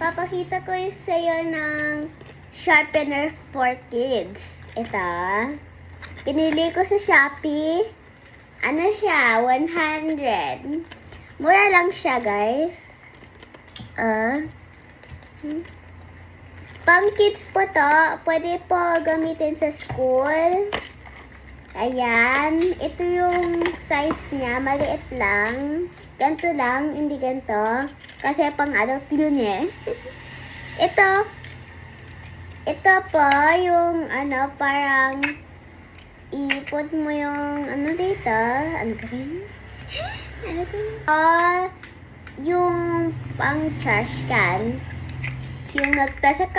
Papakita ko yung sa'yo ng sharpener for kids. Ito. Pinili ko sa Shopee. Ano siya? 100. Mura lang siya, guys. Pang kids po to. Pwede po gamitin sa school. Ayan. Ito yung size niya. Maliit lang. Ganto lang. Hindi ganto. Kasi pang adult yun eh. Ito po yung parang ipot mo yung dito. Ano kasi? Ano to? Yung pang trash can. Yung nagkasak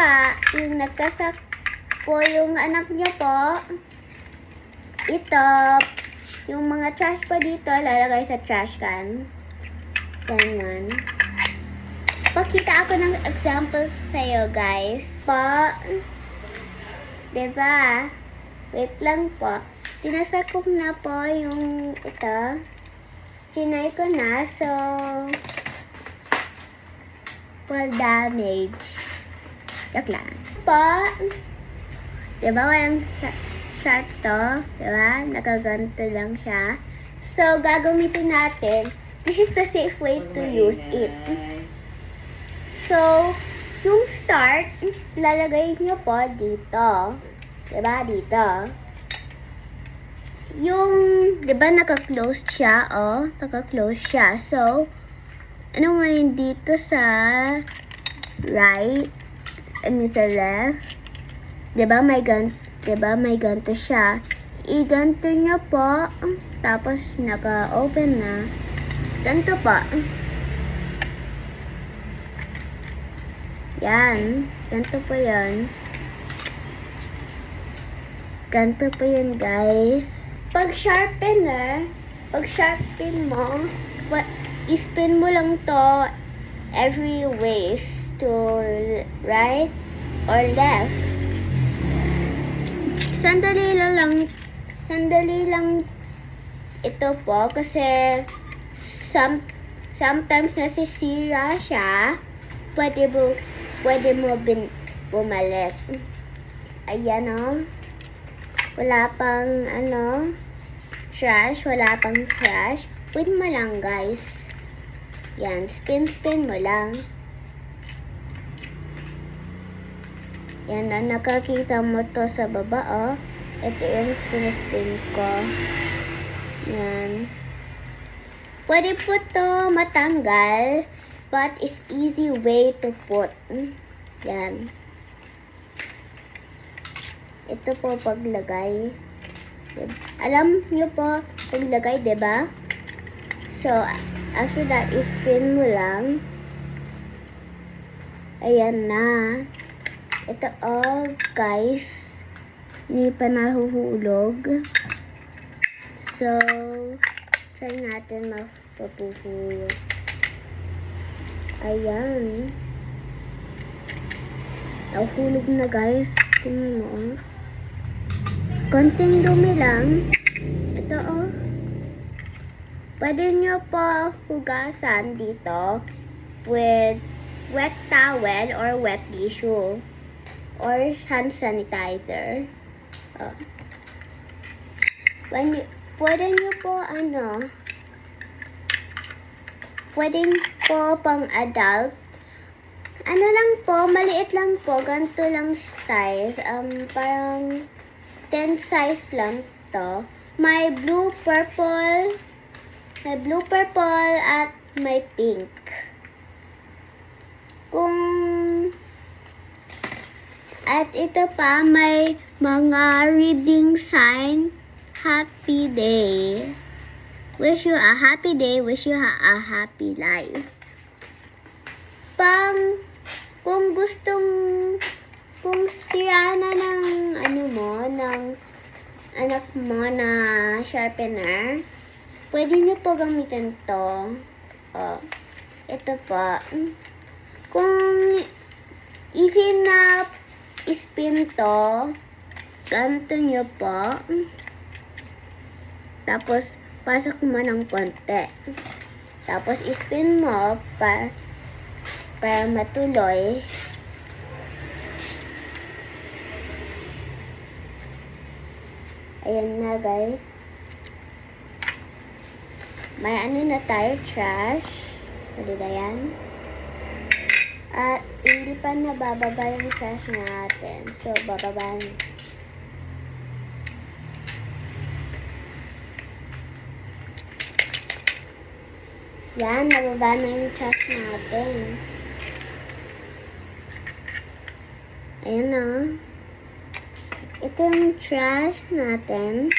po yung anak niyo po. Ito, yung mga trash po dito, lalagay sa trash can. Ganyan. Pakita ako ng example sa'yo, guys. Diba? Wait lang po. Tinasakop na po yung ito. Chinay ko na, so full damage. Joke lang. Diba walang sharp to? Diba? Nakaganto lang siya. So, gagamitin natin. This is the safe way to use it. So, yung start, lalagay nyo po dito. Diba? Dito. Yung, diba naka-close siya? Naka-close siya. So, ano mo yun dito sa right? Sa left? Diba may ganto siya. I-ganto nyo po. Tapos, naka-open na. Ganto po. Yan. Ganto po yan. Ganto po yun, guys. Pag sharpen mo, i-spin mo lang to every ways to right or left. Sandali lang ito po kasi sometimes nasisira siya. Pwede mo bumalik. Ayan wala pang trash. Wait mo lang, guys. Yan, spin mo lang. Yan na, nakakita mo to sa baba, Ito yung spin ko. Yan. Pwede po to matanggal, but it's easy way to put. Yan. Ito po paglagay. Alam nyo po paglagay, diba? So, after that, spin mo lang. Ayan na. Ito, guys. Hindi pa nahuhulog. So, try natin mapapuhulog. Ayan. Nahuhulog na, guys. Tingnan mo, konting dumi lang. Ito, Pwede nyo po hugasan dito with wet towel or wet tissue or hand sanitizer. Pwede nyo po pwede po pang adult. Lang po, maliit lang po, ganito lang size. Parang 10 size lang to. May blue, purple at may pink. At ito pa, may mga reading sign. Happy day. Wish you a happy day. Wish you a happy life. Kung sira na ng anak mo na sharpener, pwede nyo po gamitin to. Ito po. Kung easy na spin to, ganito nyo po. Tapos, pasok mo ng konti. Tapos, spin mo para matuloy. Ayan na guys. May ano na tayo, trash. Pwede na yan. At hindi pa nabababa yung trash natin. So, bababa na. Yan, nababa na yung trash natin. Ayan na. Ito yung trash natin.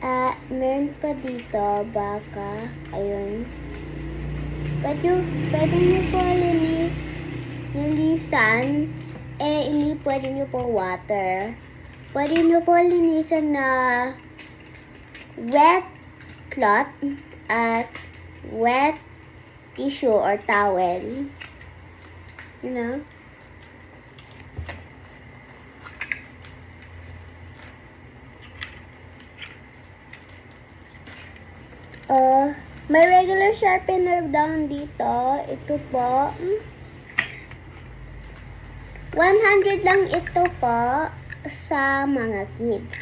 At meron pa dito, baka. Ayun. Pwede nyo po linisan. Hindi pwede nyo po water. Pwede nyo po linisan na wet cloth at wet tissue or towel. You know? May regular sharpener down dito. Ito po. 100 lang ito po sa mga kids.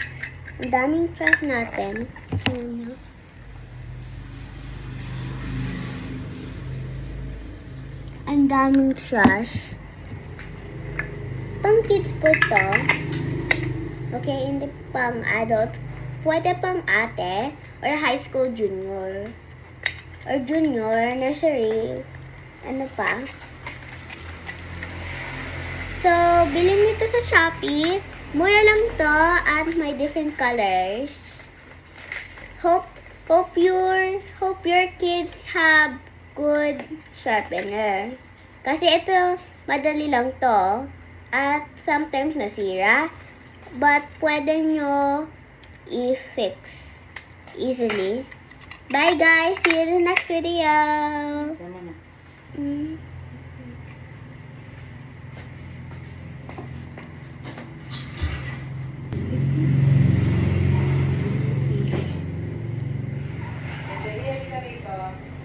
Ang daming trash natin. Ang daming trash. Pang kids po to. Okay, hindi pang adult. Pwede pang ate or high school junior. Or junior, nursery, ano pa. So, bilhin nito sa Shopee. Mura lang to at may different colors. Hope your kids have good sharpener. Kasi ito, madali lang to. At sometimes nasira. But pwede nyo i-fix easily. Bye guys! See you in the next video!